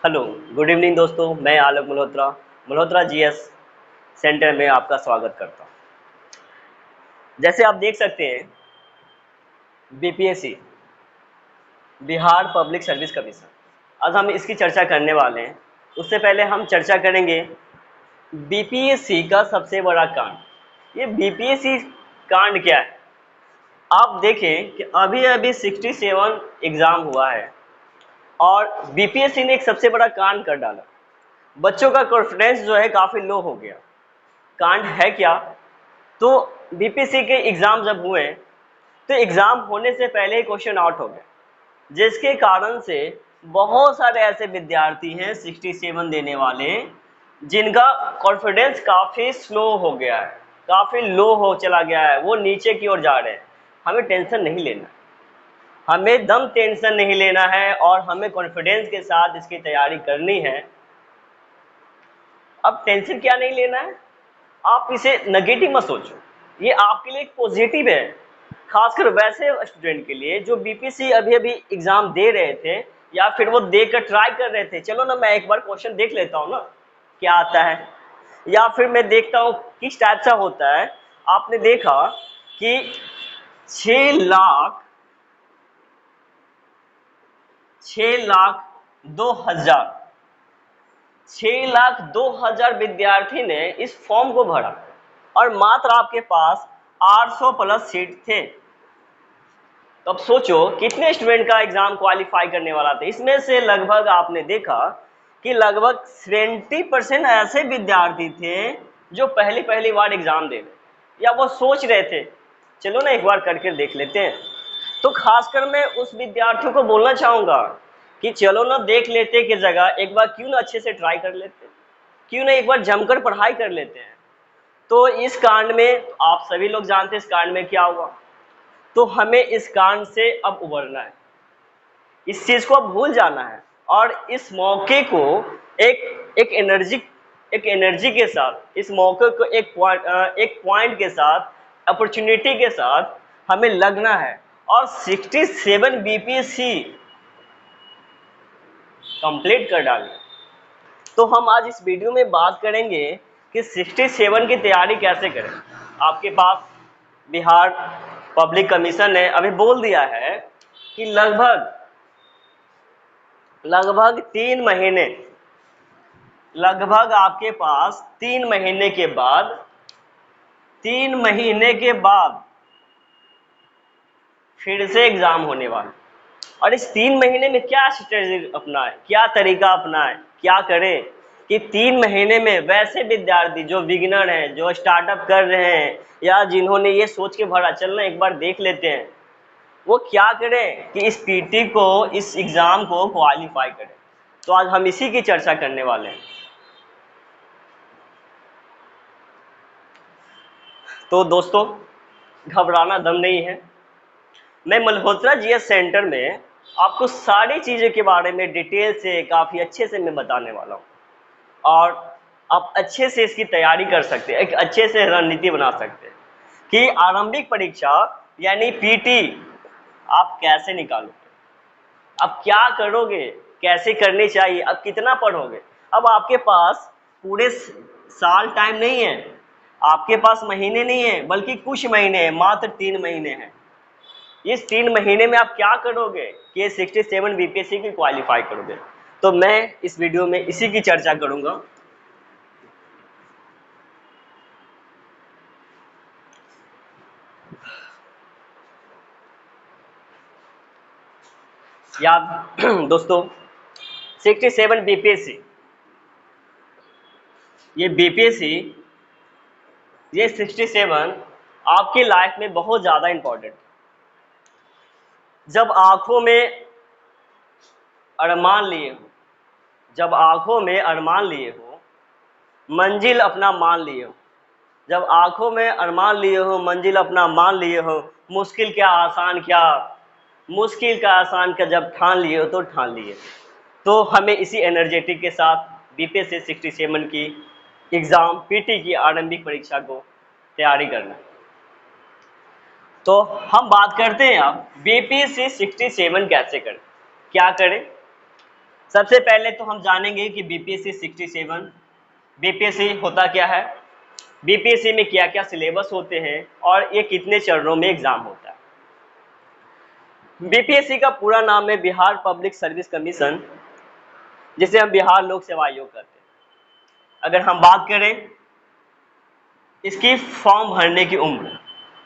Hello, good evening दोस्तों। मैं आलोक Malhotra Malhotra GS centre में आपका स्वागत करता हूँ। जैसे आप देख सकते हैं, BPSC Bihar public service commission, आज हम इसकी चर्चा करने वाले हैं। उससे पहले हम चर्चा करेंगे बीपीएससी का सबसे बड़ा कांड। ये बीपीएससी कांड क्या है? आप देखें कि अभी अभी 67 एग्ज़ाम हुआ है और बीपीएससी ने एक सबसे बड़ा कांड कर डाला। बच्चों का कॉन्फिडेंस जो है काफ़ी लो हो गया। कांड है क्या? तो बीपीएससी के एग्ज़ाम जब हुए तो एग्ज़ाम होने से पहले ही क्वेश्चन आउट हो गए, जिसके कारण से बहुत सारे ऐसे विद्यार्थी हैं 67 देने वाले, जिनका कॉन्फिडेंस काफ़ी स्लो हो गया है, काफ़ी लो हो चला गया है, वो नीचे की ओर जा रहे हैं। हमें टेंशन नहीं लेना, हमें दम टेंशन नहीं लेना है और हमें कॉन्फिडेंस के साथ इसकी तैयारी करनी है। अब टेंशन क्या नहीं लेना है, आप इसे नेगेटिव मत सोचो, ये आपके लिए एक पॉजिटिव है। खासकर वैसे स्टूडेंट के लिए जो बीपीएससी अभी अभी एग्जाम दे रहे थे या फिर वो देकर ट्राई कर रहे थे, चलो ना मैं एक बार क्वेश्चन देख लेता हूँ ना क्या आता है, या फिर मैं देखता हूँ किस टाइप से होता है। आपने देखा कि 6,02,000 6,02,000 विद्यार्थी ने इस फॉर्म को भरा और मात्र आपके पास 800 प्लस सीट थे। तो अब सोचो कितने स्टूडेंट का एग्जाम क्वालिफाई करने वाला था। इसमें से लगभग आपने देखा कि लगभग 70% ऐसे विद्यार्थी थे जो पहली पहली बार एग्जाम दे रहे या वो सोच रहे थे चलो ना एक बार करके देख लेते हैं। तो खासकर मैं उस विद्यार्थियों को बोलना चाहूँगा कि चलो ना देख लेते की जगह एक बार क्यों ना अच्छे से ट्राई कर लेते, क्यों ना एक बार जमकर पढ़ाई कर लेते हैं। तो इस कांड में आप सभी लोग जानते हैं इस कांड में क्या हुआ, तो हमें इस कांड से अब उबरना है, इस चीज़ को अब भूल जाना है और इस मौके को एक एनर्जी के साथ, इस मौके को एक पॉइंट के साथ, अपॉर्चुनिटी के साथ हमें लगना है और 67 बीपीएससी कंप्लीट कर डालना है। तो हम आज इस वीडियो में बात करेंगे कि 67 की तैयारी कैसे करें। आपके पास बिहार पब्लिक कमीशन ने अभी बोल दिया है कि लगभग 3 महीने, लगभग आपके पास 3 महीने के बाद 3 महीने के बाद फिर से एग्जाम होने वाला। और इस 3 महीने में क्या स्ट्रेटजी अपनाएं, क्या तरीका अपनाएं, क्या करें कि 3 महीने में वैसे विद्यार्थी जो बिगिनर हैं, जो स्टार्टअप कर रहे हैं या जिन्होंने ये सोच के भरा चलना एक बार देख लेते हैं, वो क्या करें कि इस पीटी को, इस एग्ज़ाम को क्वालिफाई करें। तो आज हम इसी की चर्चा करने वाले हैं। तो दोस्तों, घबराना दम नहीं है। मैं मल्होत्रा जीएस सेंटर में आपको सारी चीज़ों के बारे में डिटेल से, काफ़ी अच्छे से मैं बताने वाला हूँ और आप अच्छे से इसकी तैयारी कर सकते हैं, एक अच्छे से रणनीति बना सकते हैं कि आरंभिक परीक्षा यानी पीटी आप कैसे निकालोगे, अब क्या करोगे, कैसे करनी चाहिए, अब कितना पढ़ोगे। अब आपके पास पूरे साल टाइम नहीं है, आपके पास महीने नहीं है, बल्कि कुछ महीने हैं, मात्र 3 महीने हैं। इस 3 महीने में आप क्या करोगे कि 67 बीपीएससी की क्वालिफाई करोगे। तो मैं इस वीडियो में इसी की चर्चा करूंगा। याद दोस्तों, 67 बीपीएससी, ये बीपीएससी, ये 67 आपकी लाइफ में बहुत ज़्यादा इम्पोर्टेंट। जब आंखों में अरमान लिए हो, जब आंखों में अरमान लिए हो, मंजिल अपना मान लिए हो, जब आंखों में अरमान लिए हो, मंजिल अपना मान लिए हो, मुश्किल क्या आसान क्या, मुश्किल का आसान का जब ठान लिए हो तो ठान लिए। तो हमें इसी एनर्जेटिक के साथ बीपीएससी 67 की एग्ज़ाम पीटी की आरंभिक परीक्षा को तैयारी करना है। तो हम बात करते हैं अब बीपीएससी 67 कैसे करें, क्या करें। सबसे पहले तो हम जानेंगे कि बीपीएससी 67 बीपीएससी होता क्या है, बीपीएससी में क्या क्या सिलेबस होते हैं और ये कितने चरणों में एग्जाम होता है। बीपीएससी का पूरा नाम है बिहार पब्लिक सर्विस कमीशन, जिसे हम बिहार लोक सेवा आयोग कहते हैं। अगर हम बात करें इसकी फॉर्म भरने की उम्र,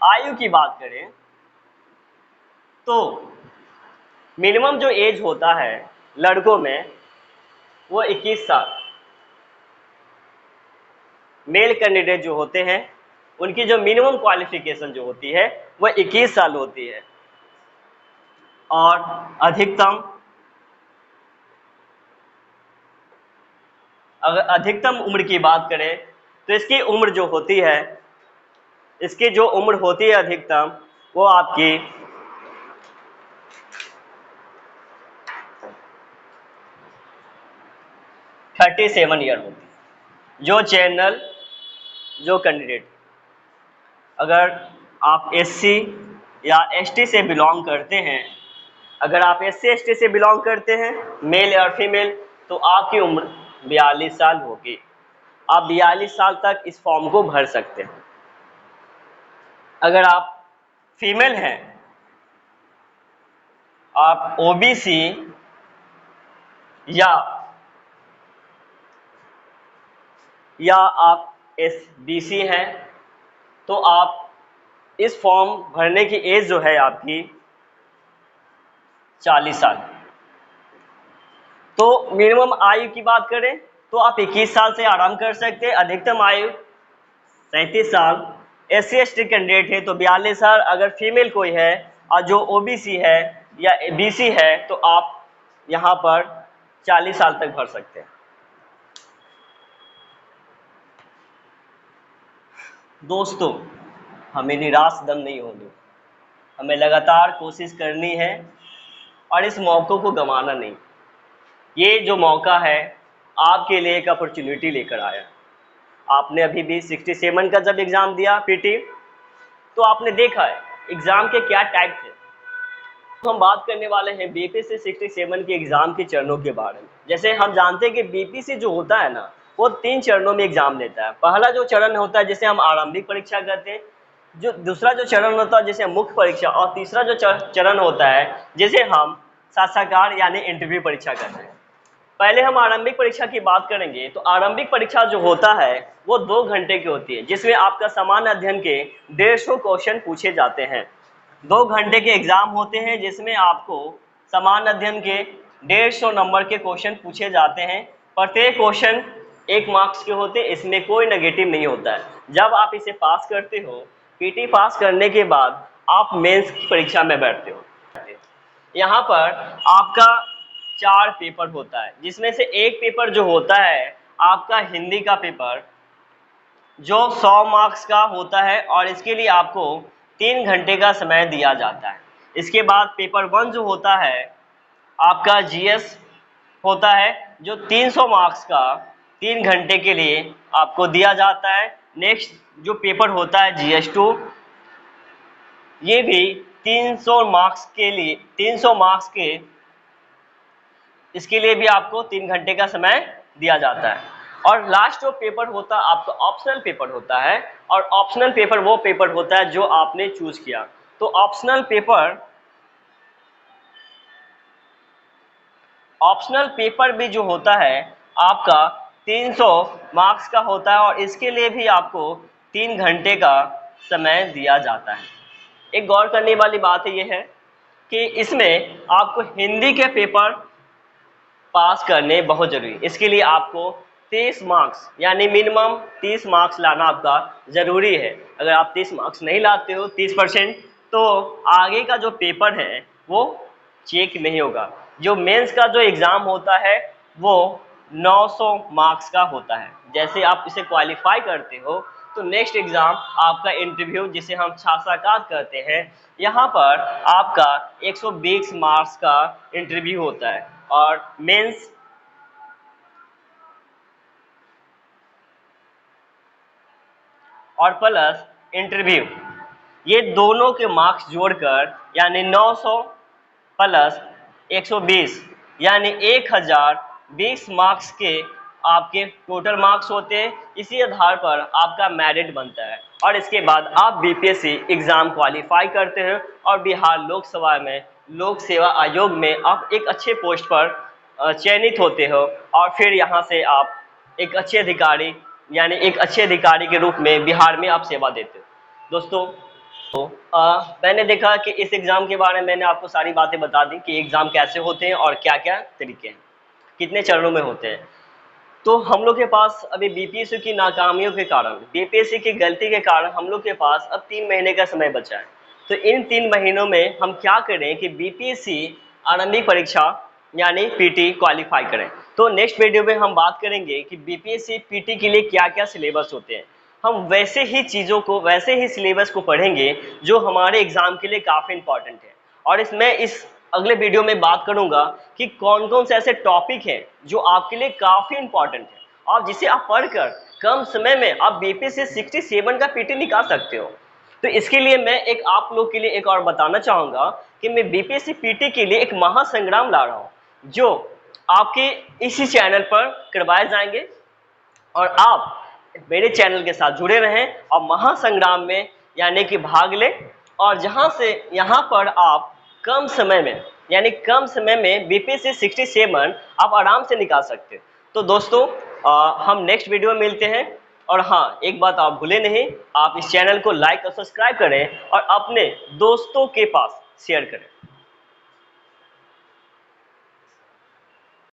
आयु की बात करें तो मिनिमम जो एज होता है लड़कों में वो 21 साल, मेल कैंडिडेट जो होते हैं उनकी जो मिनिमम क्वालिफिकेशन जो होती है वह 21 साल होती है, और अधिकतम, अगर अधिकतम उम्र की बात करें तो इसकी उम्र जो होती है, इसकी जो उम्र होती है अधिकतम, वो आपकी 37 ईयर होती है। जो चैनल जो कैंडिडेट, अगर आप एससी या एसटी से बिलोंग करते हैं, अगर आप एससी एसटी से बिलोंग करते हैं मेल या फीमेल, तो आपकी उम्र 42 साल होगी। आप 42 साल तक इस फॉर्म को भर सकते हैं। अगर आप फीमेल हैं, आप ओबीसी या आप एसबीसी हैं, तो आप इस फॉर्म भरने की एज जो है आपकी 40 साल। तो मिनिमम आयु की बात करें तो आप 21 साल से आराम कर सकते हैं, अधिकतम आयु 37 साल। एससी एसटी कैंडिडेट है तो 42 साल, अगर फीमेल कोई है और जो ओबीसी है या बीसी है तो आप यहाँ पर 40 साल तक भर सकते हैं। दोस्तों, हमें निराश दम नहीं होनी, हमें लगातार कोशिश करनी है और इस मौक़ों को गंवाना नहीं। ये जो मौका है आपके लिए एक अपॉर्चुनिटी लेकर आया। आपने अभी भी 67 का जब एग्ज़ाम दिया पीटी, तो आपने देखा है एग्ज़ाम के क्या टाइप थे। तो हम बात करने वाले हैं बीपीएससी 67 के एग्ज़ाम के चरणों के बारे में। जैसे हम जानते हैं कि बीपीएससी जो होता है ना, वो 3 चरणों में एग्ज़ाम लेता है। पहला जो चरण होता है जिसे हम आरंभिक परीक्षा कहते हैं, जो दूसरा जो चरण होता है जिसे मुख्य परीक्षा, और तीसरा जो चरण होता है जिसे हम साक्षात्कार यानी इंटरव्यू परीक्षा कहते हैं। पहले हम आरंभिक परीक्षा की बात करेंगे तो आरंभिक परीक्षा जो होता है वो 2 घंटे की होती है, जिसमें आपका सामान्य अध्ययन के 150 क्वेश्चन पूछे जाते हैं। 2 घंटे के एग्जाम होते हैं जिसमें आपको सामान्य अध्ययन के 150 नंबर के क्वेश्चन पूछे जाते हैं। प्रत्येक क्वेश्चन 1 मार्क्स के होते हैं, इसमें कोई नेगेटिव नहीं होता है। जब आप इसे पास करते हो, पीटी पास करने के बाद आप मेंस की परीक्षा में बैठते हो। यहाँ पर आपका 4 पेपर होता है, जिसमें से एक पेपर जो होता है आपका हिंदी का पेपर, जो 100 मार्क्स का होता है और इसके लिए आपको 3 घंटे का समय दिया जाता है। इसके बाद पेपर 1 जो होता है आपका जीएस होता है, जो 300 मार्क्स का 3 घंटे के लिए आपको दिया जाता है। नेक्स्ट जो पेपर होता है जीएस 2, ये भी 300 मार्क्स के लिए, 300 मार्क्स के, इसके लिए भी आपको 3 घंटे का समय दिया जाता है। और लास्ट जो पेपर होता है आपका ऑप्शनल पेपर होता है, और ऑप्शनल पेपर वो पेपर होता है जो आपने चूज किया। तो ऑप्शनल पेपर भी जो होता है आपका 300 मार्क्स का होता है, और इसके लिए भी आपको 3 घंटे का समय दिया जाता है। एक गौर करने वाली बात ये है कि इसमें आपको हिंदी के पेपर पास करने बहुत जरूरी है। इसके लिए आपको 30 मार्क्स यानी मिनिमम 30 मार्क्स लाना आपका ज़रूरी है। अगर आप 30 मार्क्स नहीं लाते हो, 30%, तो आगे का जो पेपर है वो चेक नहीं होगा। जो मेंस का जो एग्ज़ाम होता है वो 900 मार्क्स का होता है। जैसे आप इसे क्वालिफाई करते हो तो नेक्स्ट एग्ज़ाम आपका इंटरव्यू, जिसे हम साक्षात्कार कहते हैं, यहाँ पर आपका 120 मार्क्स का इंटरव्यू होता है। और मेंस और प्लस इंटरव्यू, ये दोनों के मार्क्स जोड़कर यानी 900 प्लस 120 यानी 1020 मार्क्स के आपके टोटल मार्क्स होते हैं। इसी आधार पर आपका मेरिट बनता है और इसके बाद आप बीपीएससी एग्ज़ाम क्वालिफाई करते हैं और बिहार लोकसभा में लोक सेवा आयोग में आप एक अच्छे पोस्ट पर चयनित होते हो और फिर यहाँ से आप एक अच्छे अधिकारी यानी एक अच्छे अधिकारी के रूप में बिहार में आप सेवा देते हो। दोस्तों तो मैंने देखा कि इस एग्ज़ाम के बारे में मैंने आपको सारी बातें बता दी कि एग्ज़ाम कैसे होते हैं और क्या क्या तरीके हैं, कितने चरणों में होते हैं। तो हम लोग के पास अभी बीपीएससी की नाकामियों के कारण, बीपीएससी की गलती के कारण हम लोग के पास अब 3 महीने का समय बचा है। तो इन 3 महीनों में हम क्या करें कि बीपीएससी आरंभिक परीक्षा यानी पीटी क्वालिफाई करें। तो नेक्स्ट वीडियो में हम बात करेंगे कि बीपीएससी पीटी के लिए क्या क्या सिलेबस होते हैं। हम वैसे ही चीज़ों को, वैसे ही सिलेबस को पढ़ेंगे जो हमारे एग्ज़ाम के लिए काफ़ी इंपॉर्टेंट है। और इसमें इस अगले वीडियो में बात करूंगा कि कौन कौन से ऐसे टॉपिक हैं जो आपके लिए काफ़ी इंपॉर्टेंट है और जिसे आप पढ़कर कम समय में आप बीपीएससी 67 का पीटी निकाल सकते हो। तो इसके लिए मैं एक आप लोग के लिए एक और बताना चाहूँगा कि मैं बीपीएससी पीटी के लिए एक महासंग्राम ला रहा हूँ जो आपके इसी चैनल पर करवाए जाएंगे और आप मेरे चैनल के साथ जुड़े रहें और महासंग्राम में यानी कि भाग लें और जहां से यहां पर आप कम समय में यानी कम समय में बीपीएससी 67 आप आराम से निकाल सकते हैं। तो दोस्तों हम नेक्स्ट वीडियो में मिलते हैं और हाँ, एक बात आप भूले नहीं, आप इस चैनल को लाइक और सब्सक्राइब करें और अपने दोस्तों के पास शेयर करें।